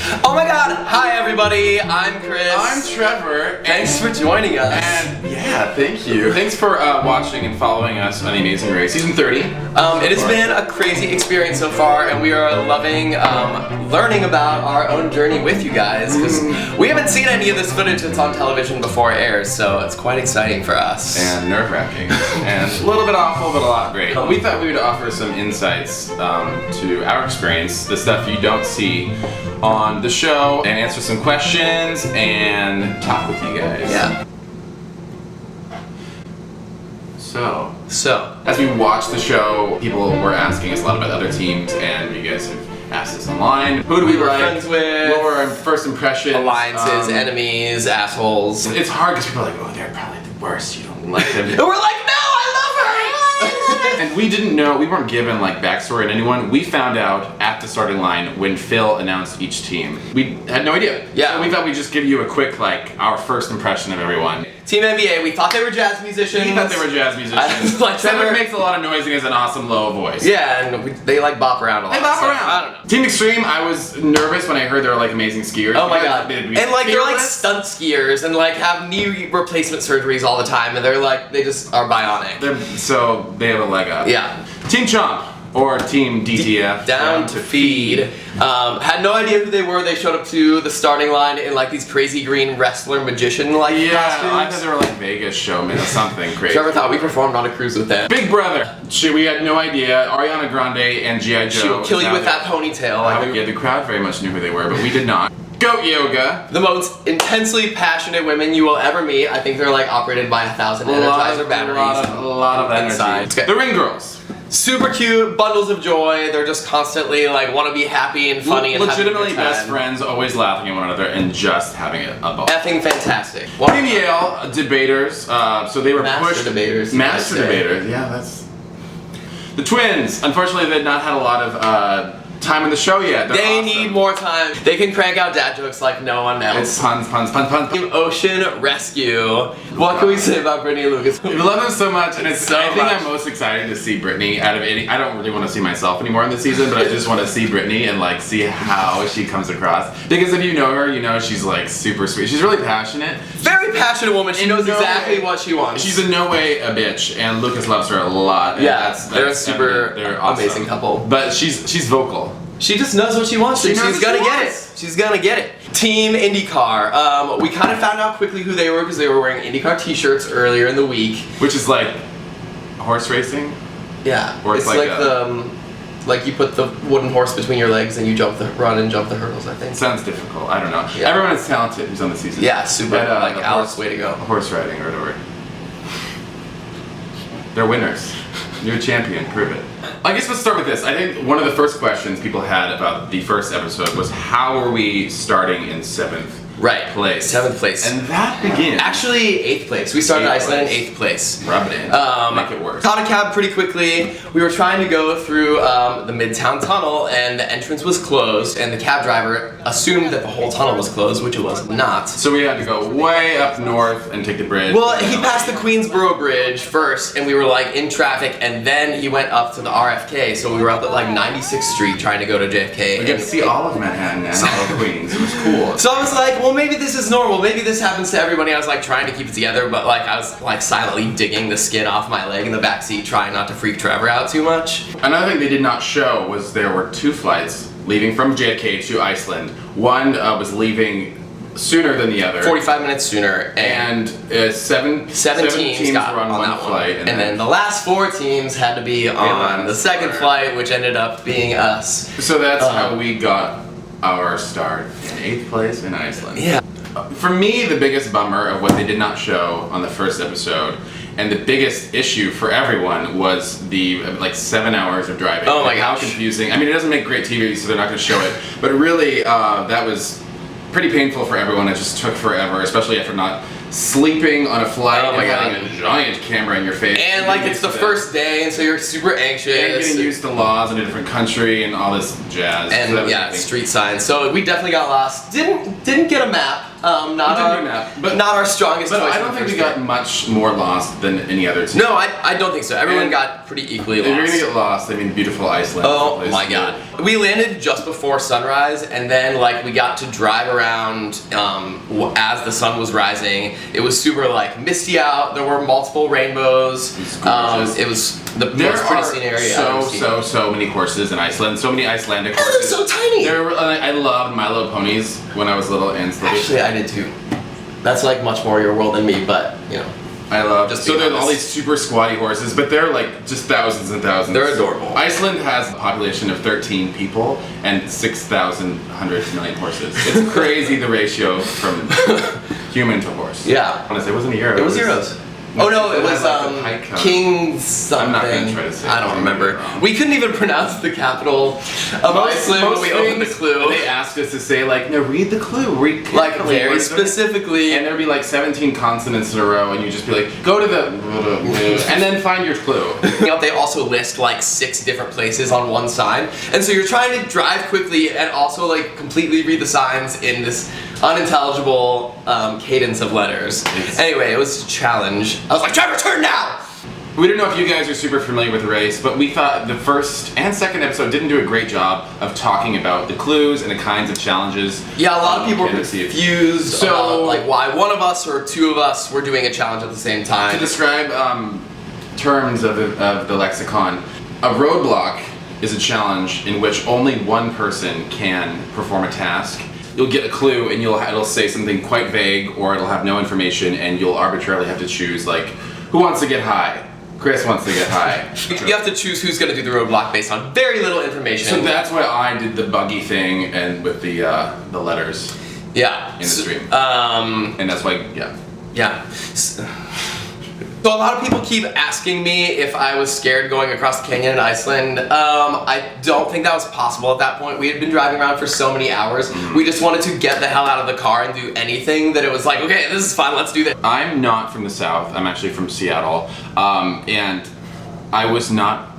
Oh my god! Hi everybody, I'm Chris. I'm Trevor. Thanks for joining us. And yeah, thank you. Thanks for watching and following us on The Amazing Race, season 30. It has been a crazy experience so far, and we are loving learning about our own journey with you guys, because we haven't seen any of this footage that's on television before it airs, so it's quite exciting for us. And nerve-wracking. And a little bit awful, but a lot great. We thought we would offer some insights to our experience, the stuff you don't see on the show, and answer some questions and talk with you guys. Yeah. So, as we watched the show, people were asking us a lot about other teams, and you guys have asked us online. Who do we like? Friends with? What were our first impressions? Alliances, enemies, assholes. It's hard because people are like, oh, they're probably the worst. You don't like them. And we're like, no, I love her. And we didn't know. We weren't given like backstory on anyone. We found out at the starting line when Phil announced each team. We had no idea. Yeah. So we thought we'd just give you a quick our first impression of everyone. Team NBA, we thought they were jazz musicians. We thought they were jazz musicians. Trevor makes a lot of noise and has an awesome low voice. Yeah, and they like bop around a lot. They bop around. I don't know. Team Extreme, I was nervous when I heard they were like amazing skiers. Oh my god. And like they're like stunt skiers and like have knee replacement surgeries all the time, and they're like, they just are bionic. So they have a leg up. Yeah. Team Chomp. Or Team DTF. Down to feed. Had no idea who they were. They showed up to the starting line in like these crazy green wrestler magician like costumes. I thought they were like Vegas showmen or something crazy. Trevor thought we performed on a cruise with them. Big Brother. We had no idea. Ariana Grande and G.I. Joe. She would kill you with that ponytail. Yeah, the crowd very much knew who they were, but we did not. Goat Yoga. The most intensely passionate women you will ever meet. I think they're like operated by 1,000 Energizer batteries. A lot of energy. The Ring Girls. Super cute, bundles of joy. They're just constantly like want to be happy and funny and legitimately having a good best time. friends, always laughing at one another and just having a ball. Effing fantastic. Team Yale debaters. So they were Master debaters. Master debaters. Yeah, that's the Twins. Unfortunately, they've not had a lot of time in the show yet. They need more time. They can crank out dad jokes like no one else. It's puns. Team Ocean Rescue. What can we say about Brittany and Lucas? We love them so much, and I think much. I'm most excited to see Brittany out of any. I don't really want to see myself anymore in the season, but I just want to see Brittany and like see how she comes across. Because if you know her, you know she's like super sweet. She's really passionate. Very passionate woman. She knows exactly what she wants. She's in no way a bitch, and Lucas loves her a lot. Yeah, they're a super awesome. amazing couple. But she's vocal. She just knows what she wants, and she's gonna get it. She's gonna get it. Team IndyCar. We kind of found out quickly who they were because they were wearing IndyCar t-shirts earlier in the week. Which is like horse racing? Yeah. Or it's like like you put the wooden horse between your legs and you run and jump the hurdles, I think. Sounds difficult. I don't know. Yeah. Everyone is talented who's on the season. Yeah, super. Like Alex, way to go. Horse riding or whatever. They're winners. New champion, prove it. I guess let's start with this. I think one of the first questions people had about the first episode was how are we starting in 7th place? 7th place. And that begins. Actually, 8th place. We started Iceland in 8th place. Rub it in. Make it worse. Caught a cab pretty quickly. We were trying to go through the Midtown Tunnel, and the entrance was closed, and the cab driver assumed that the whole tunnel was closed, which it was not. So we had to go way up north and take the bridge. Well, he passed the Queensboro Bridge first, and we were like in traffic, and then he went up to the RFK, so we were up at like 96th Street trying to go to JFK. We get to see all of Manhattan and all of Queens. It was cool. So I was like, well, maybe this is normal. Maybe this happens to everybody. I was like trying to keep it together, but like I was like silently digging the skin off my leg in the backseat, trying not to freak Trevor out too much. Another thing they did not show was there were 2 flights leaving from JFK to Iceland. One was leaving sooner than the other. 45 minutes sooner. And seven teams got were on one that flight. And then the last 4 teams had to be on the second flight, which ended up being us. So that's how we got our start in 8th place in Iceland. Yeah. For me, the biggest bummer of what they did not show on the first episode, and the biggest issue for everyone, was the like 7 hours of driving. Oh my gosh. How confusing. I mean, it doesn't make great TV, so they're not going to show it. But really, that was pretty painful for everyone. It just took forever, especially after not sleeping on a flight and having a giant camera in your face. And like it's the first day, and so you're super anxious. And getting used to laws in a different country and all this jazz. And yeah, street signs. So we definitely got lost. Didn't get a map. not our strongest choice. But I don't think we got much more lost than any other team. No, I don't think so. Everyone got pretty equally lost. If you're gonna get lost, I mean, beautiful Iceland. Oh my god. We landed just before sunrise, and then like we got to drive around as the sun was rising. It was super like misty out. There were multiple rainbows. It was the most pretty scene area. So many courses in Iceland. So many Icelandic courses. They're so tiny. I loved My Little Ponies when I was little and still do. Actually, I did too. That's like much more your world than me, but you know. I love just so there's all these super squatty horses, but they're like just thousands and thousands. They're adorable. Iceland has a population of 13 people and 6,100 million horses. It's crazy the ratio from human to horse. Yeah. Honestly, it wasn't a euro. It was euros. Oh no, it was King something. I'm not gonna try to say. I don't remember. We couldn't even pronounce the capital of Iceland when we opened the clue. They asked us to say like, no, read the clue. Read carefully. Like very specifically. And there'd be like 17 consonants in a row, and you just be like, go to the and then find your clue. They also list like 6 different places on one sign, and so you're trying to drive quickly and also like completely read the signs in this unintelligible cadence of letters. Anyway, it was a challenge. I was like, Trevor, turn now! We don't know if you guys are super familiar with the race, but we thought the first and second episode didn't do a great job of talking about the clues and the kinds of challenges. Yeah, a lot of people were confused about like why one of us or 2 of us were doing a challenge at the same time. To describe terms of the lexicon, a roadblock is a challenge in which only one person can perform a task. You'll get a clue and it'll say something quite vague, or it'll have no information, and you'll arbitrarily have to choose like, who wants to get high? Chris wants to get high. You have to choose who's going to do the roadblock based on very little information. So that's why I did the buggy thing and with the letters. Yeah. In the stream. And that's why, yeah. Yeah. So a lot of people keep asking me if I was scared going across the canyon in Iceland. I don't think that was possible at that point. We had been driving around for so many hours. We just wanted to get the hell out of the car and do anything that it was like, okay, this is fun, let's do this. I'm not from the South. I'm actually from Seattle. And I was not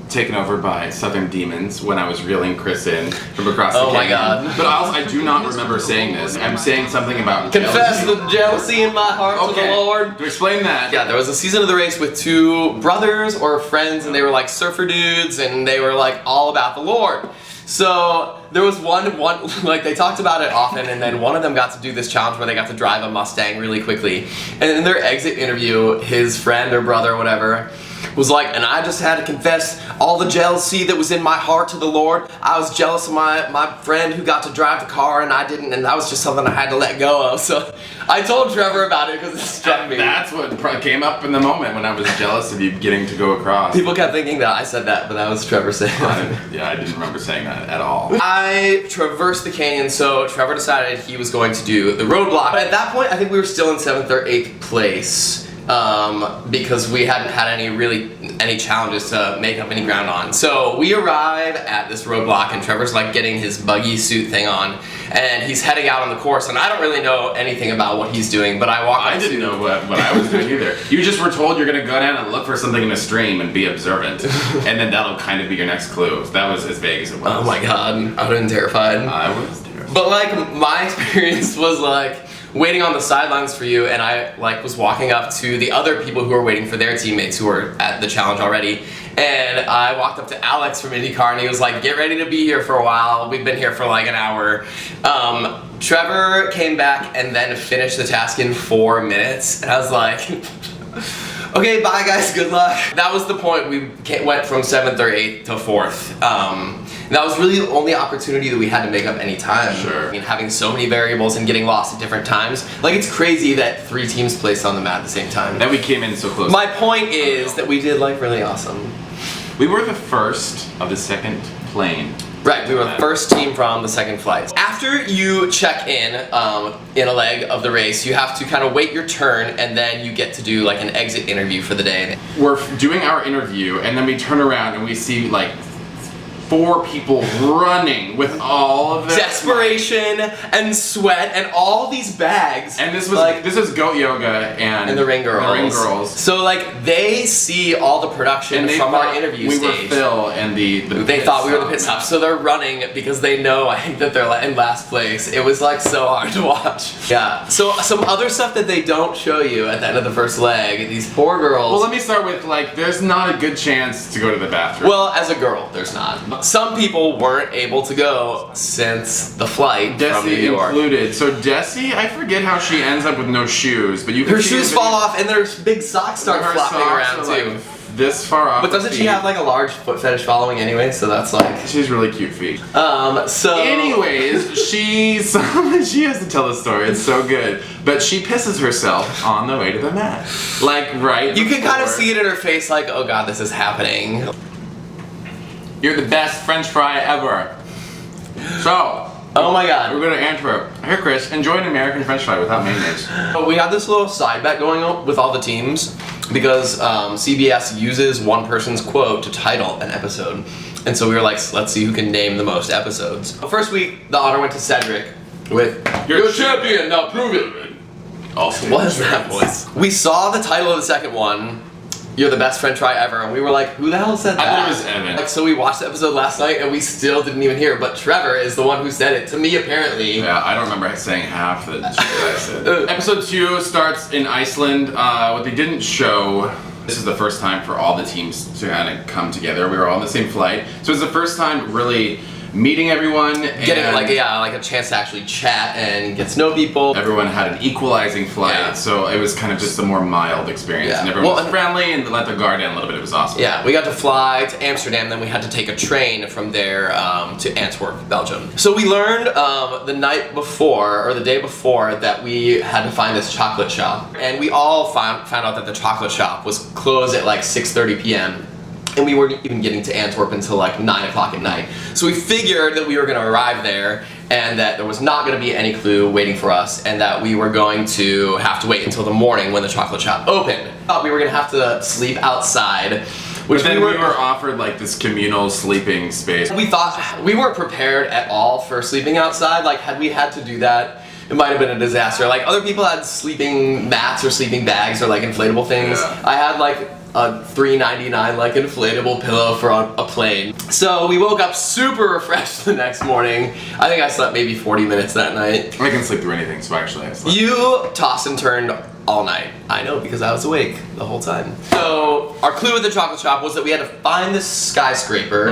taken over by southern demons when I was reeling Chris in from across the canyon. Oh my god. But I do not remember saying this. I'm saying something about confess the jealousy in my heart to the Lord. To explain that. Yeah, there was a season of the race with 2 brothers or friends, and they were like surfer dudes, and they were like all about the Lord. So there was one like they talked about it often, and then one of them got to do this challenge where they got to drive a Mustang really quickly. And in their exit interview, his friend or brother or whatever was like, and I just had to confess all the jealousy that was in my heart to the Lord. I was jealous of my friend who got to drive the car and I didn't, and that was just something I had to let go of. So I told Trevor about it because it struck me. That's what came up in the moment when I was jealous of you getting to go across. People kept thinking that I said that, but that was Trevor saying that. Yeah, I didn't remember saying that at all. I traversed the canyon, so Trevor decided he was going to do the roadblock. But at that point, I think we were still in 7th or 8th place. Because we hadn't had any challenges to make up any ground on. So we arrive at this roadblock, and Trevor's like getting his buggy suit thing on, and he's heading out on the course, and I don't really know anything about what he's doing, but I didn't know what I was doing either. You just were told you're gonna go down and look for something in a stream and be observant, and then that'll kind of be your next clue. That was as vague as it was. Oh my god, I would have been terrified. I was terrified. But like, my experience was like, waiting on the sidelines for you, and I like was walking up to the other people who were waiting for their teammates who were at the challenge already, and I walked up to Alex from IndyCar, and he was like, get ready to be here for a while, we've been here for like an hour. Trevor came back and then finished the task in 4 minutes, and I was like, okay, bye guys, good luck. That was the point. We went from 7th or 8th to 4th. That was really the only opportunity that we had to make up any time. Sure. I mean, having so many variables and getting lost at different times. Like, it's crazy that 3 teams placed on the mat at the same time. And we came in so close. My point is that we did like really awesome. We were the first of the second plane. Right, we were the first team from the second flight. After you check in a leg of the race, you have to kind of wait your turn, and then you get to do like an exit interview for the day. We're doing our interview, and then we turn around and we see like 4 people running with all of their desperation and sweat and all these bags. And this was Goat Yoga and the Ring Girls. The Ring Girls. So like they see all the production from our interview we stage. were Phil and they thought we were the pit stop, so they're running because they know I think that they're in last place. It was like so hard to watch. Yeah. So some other stuff that they don't show you at the end of the first leg. These poor girls. Well, let me start with like there's not a good chance to go to the bathroom. Well, as a girl, there's not. Some people weren't able to go since the flight from New York. Included. So Desi, I forget how she ends up with no shoes, but you can her see shoes fall off and their big socks start flopping around too. Like this far off. But doesn't she have like a large foot fetish following anyway? So that's like she's really cute feet. So anyways, she has to tell the story. It's so good. But she pisses herself on the way to the mat. Like right. You can kind of see it in her face, like, oh god, this is happening. You're the best French fry ever. So. Oh my god. We're going to Antwerp. Here, Chris, enjoy an American French fry without mayonnaise. But we had this little side bet going on with all the teams because CBS uses one person's quote to title an episode. And so we were like, let's see who can name the most episodes. First week, the honor went to Cedric with, "You're a champion, now prove it." Oh, what is that voice? We saw the title of the second one, "You're the best French fry ever," and we were like, who the hell said that? I thought it was Evan. Like, so we watched the episode last night and we still didn't even hear it, but Trevor is the one who said it to me apparently. Yeah, I don't remember saying half the shit I said. Episode 2 starts in Iceland. What they didn't show, this is the first time for all the teams to kind of come together. We were all on the same flight. So it's the first time really meeting everyone and getting like a chance to actually chat and get to know people. Everyone had an equalizing flight, so it was kind of just a more mild experience. And everyone was friendly and let their guard down a little bit. It was awesome. Yeah, we got to fly to Amsterdam, then we had to take a train from there to Antwerp, Belgium. So we learned the night before, or the day before, that we had to find this chocolate shop. And we all found out that the chocolate shop was closed at like 6:30 p.m. And we weren't even getting to Antwerp until like 9 o'clock at night. So we figured that we were gonna arrive there and that there was not gonna be any clue waiting for us and that we were going to have to wait until the morning when the chocolate shop opened. Thought we were gonna have to sleep outside. Which then we were offered like this communal sleeping space. We thought, we weren't prepared at all for sleeping outside. Like had we had to do that, it might have been a disaster. Like other people had sleeping mats or sleeping bags or like inflatable things. Yeah. I had like a $3.99 like inflatable pillow for a plane. So we woke up super refreshed the next morning. I think I slept maybe 40 minutes that night. I can sleep through anything, so actually I slept. You tossed and turned all night. I know, because I was awake the whole time. So our clue at the chocolate shop was that we had to find this skyscraper,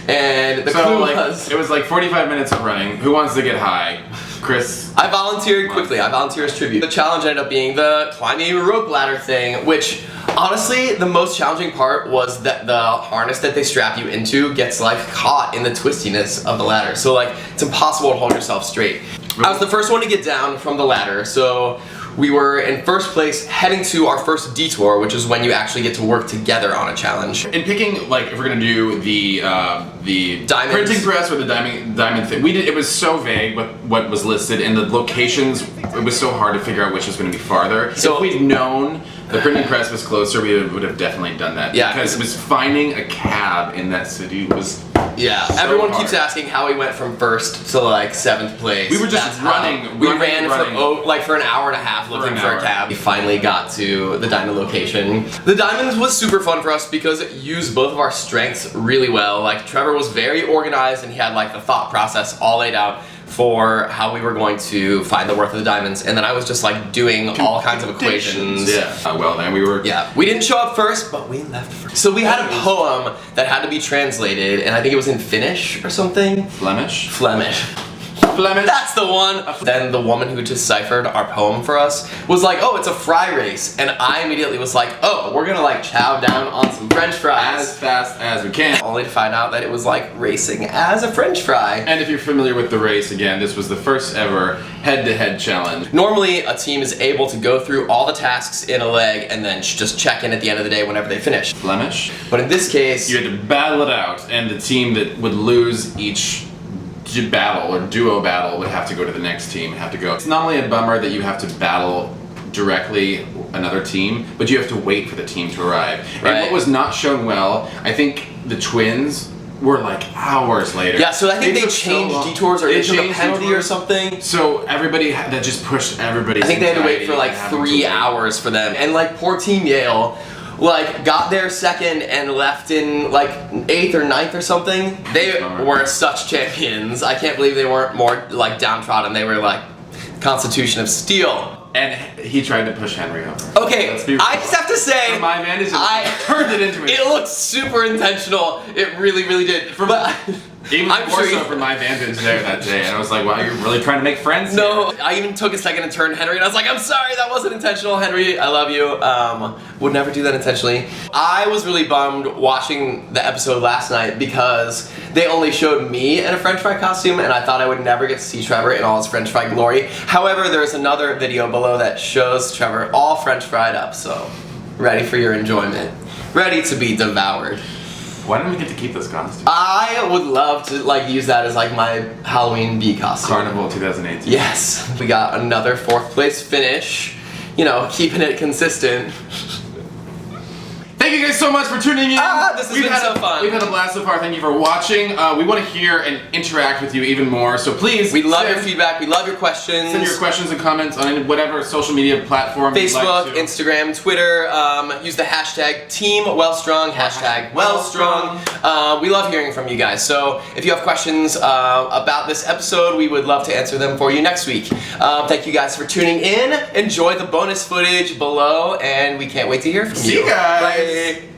and the clue was... It was like 45 minutes of running. Who wants to get high? Chris? I volunteered quickly. I volunteered as tribute. The challenge ended up being the climbing a rope ladder thing, which honestly, the most challenging part was that the harness that they strap you into gets like caught in the twistiness of the ladder. So like, it's impossible to hold yourself straight. I was the first one to get down from the ladder, so we were in first place heading to our first detour, which is when you actually get to work together on a challenge. In picking, like, if we're gonna do the diamonds, printing press or the diamond thing, it was so vague what was listed, and the locations, it was so hard to figure out which was gonna be farther. So if we'd known the printing press was closer, we would have definitely done that. Yeah, because it was finding a cab in that city was everyone keeps asking how we went from first to like 7th place. We were just running. We ran for an hour and a half looking for a cab. We finally got to the diamond location. The diamonds was super fun for us because it used both of our strengths really well. Like Trevor was very organized and he had like the thought process all laid out for how we were going to find the worth of the diamonds, and then I was just like doing all kinds of equations. Well then we were... we didn't show up first, but we left first. So we had a poem that had to be translated, and I think it was in Finnish or something. Flemish? Flemish. That's the one! Then the woman who deciphered our poem for us was like, oh, it's a fry race. And I immediately was like, oh, we're gonna like chow down on some French fries. As fast as we can. Only to find out that it was like racing as a French fry. And if you're familiar with the race, again, this was the first ever head-to-head challenge. Normally, a team is able to go through all the tasks in a leg and then just check in at the end of the day whenever they finish. Flemish. But in this case... you had to battle it out, and the team that would lose each battle or duo battle would have to go to the next team and have to go. It's not only a bummer that you have to battle directly another team, but you have to wait for the team to arrive. And what was not shown well, I think the twins were like hours later. Yeah, so I think they took so changed long. detours or they took a changed penalty or detours. something. So everybody that just pushed everybody. I think they had to wait for like 3 hours for them. And like poor Team Yale, like got there second and left in like 8th or 9th or something. They were such champions. I can't believe they weren't more like downtrodden. They were like Constitution of Steel. And he tried to push Henry over. Okay, I just have to say, from my vantage, turned it into it looked super intentional. It really, really did. But even I'm more sure so from my vantage there that day, and I was like, "Wow, you're really trying to make friends." No, here. I even took a second to turn Henry, and I was like, "I'm sorry, that wasn't intentional, Henry. I love you. Would never do that intentionally." I was really bummed watching the episode last night because they only showed me in a French fry costume, and I thought I would never get to see Trevor in all his French fry glory. However, there's another video below that shows Trevor all French fried up, so ready for your enjoyment, ready to be devoured. Why didn't we get to keep this costume? I would love to like use that as like my Halloween bee costume. Carnival 2018. Yes, we got another 4th place finish. You know, keeping it consistent. Thank you guys so much for tuning in. This has been so fun. We've had a blast so far. Thank you for watching. We want to hear and interact with you even more, so please. We love your feedback. We love your questions. Send your questions and comments on whatever social media platform Facebook, you'd like to. Instagram, Twitter. Use the hashtag Team Well-Strung, hashtag Well-Strung. We love hearing from you guys. So if you have questions about this episode, we would love to answer them for you next week. Thank you guys for tuning in. Enjoy the bonus footage below, and we can't wait to hear from you. See you guys. Bye.